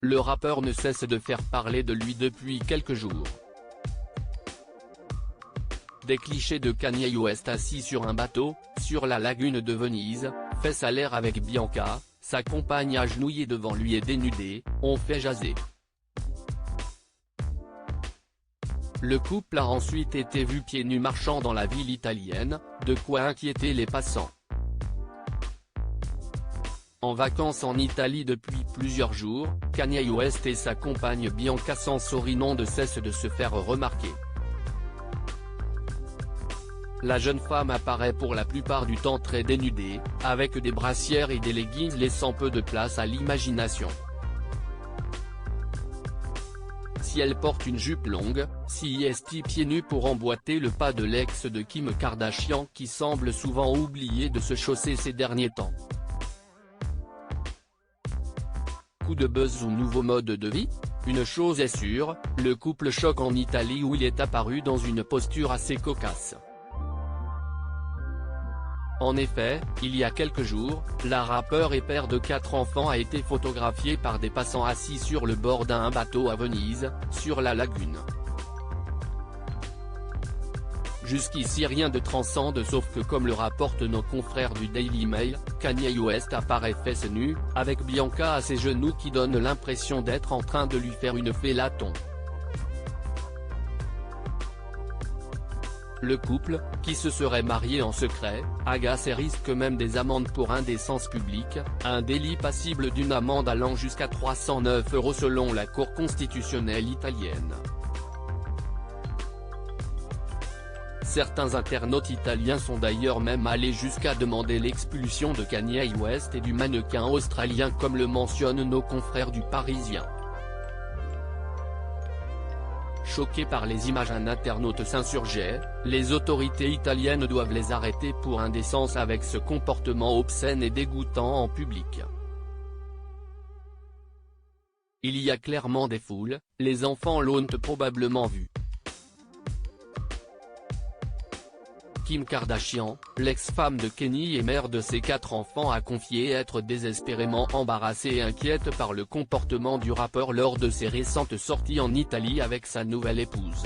le rappeur ne cesse de faire parler de lui depuis quelques jours. Des clichés de Kanye West assis sur un bateau, sur la lagune de Venise, fesses à l'air avec Bianca, sa compagne agenouillée devant lui et dénudée, ont fait jaser. Le couple a ensuite été vu pieds nus marchant dans la ville italienne, de quoi inquiéter les passants. En vacances en Italie depuis plusieurs jours, Kanye West et sa compagne Bianca Sansori n'ont de cesse de se faire remarquer. La jeune femme apparaît pour la plupart du temps très dénudée, avec des brassières et des leggings laissant peu de place à l'imagination. Si elle porte une jupe longue, si est pieds nus pour emboîter le pas de l'ex de Kim Kardashian qui semble souvent oublier de se chausser ces derniers temps. Coup de buzz ou nouveau mode de vie? Une chose est sûre, le couple choque en Italie où il est apparu dans une posture assez cocasse. En effet, il y a quelques jours, la rappeure et père de 4 enfants a été photographié par des passants assis sur le bord d'un bateau à Venise, sur la lagune. Jusqu'ici rien de transcende sauf que comme le rapportent nos confrères du Daily Mail, Kanye West apparaît fesses nues, avec Bianca à ses genoux qui donne l'impression d'être en train de lui faire une fellaton. Le couple, qui se serait marié en secret, agace et risque même des amendes pour indécence publique, un délit passible d'une amende allant jusqu'à 309 € selon la Cour constitutionnelle italienne. Certains internautes italiens sont d'ailleurs même allés jusqu'à demander l'expulsion de Kanye West et du mannequin australien comme le mentionnent nos confrères du Parisien. Choqué par les images, un internaute s'insurgeait, les autorités italiennes doivent les arrêter pour indécence avec ce comportement obscène et dégoûtant en public. Il y a clairement des foules, les enfants l'ont probablement vu. Kim Kardashian, l'ex-femme de Kenny et mère de ses 4 enfants a confié être désespérément embarrassée et inquiète par le comportement du rappeur lors de ses récentes sorties en Italie avec sa nouvelle épouse.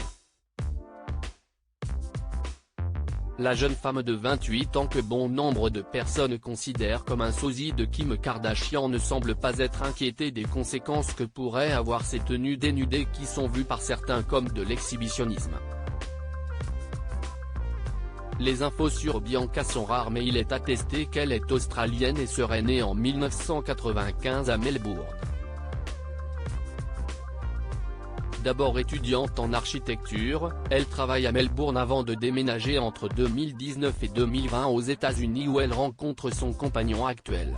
La jeune femme de 28 ans que bon nombre de personnes considèrent comme un sosie de Kim Kardashian ne semble pas être inquiétée des conséquences que pourraient avoir ces tenues dénudées qui sont vues par certains comme de l'exhibitionnisme. Les infos sur Bianca sont rares mais il est attesté qu'elle est australienne et serait née en 1995 à Melbourne. D'abord étudiante en architecture, elle travaille à Melbourne avant de déménager entre 2019 et 2020 aux États-Unis où elle rencontre son compagnon actuel.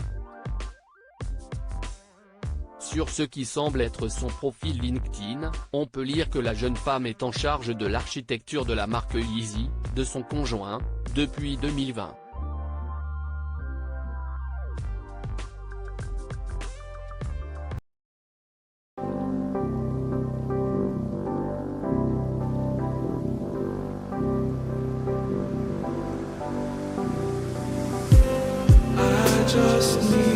Sur ce qui semble être son profil LinkedIn, on peut lire que la jeune femme est en charge de l'architecture de la marque Yeezy, de son conjoint, depuis 2020. I just need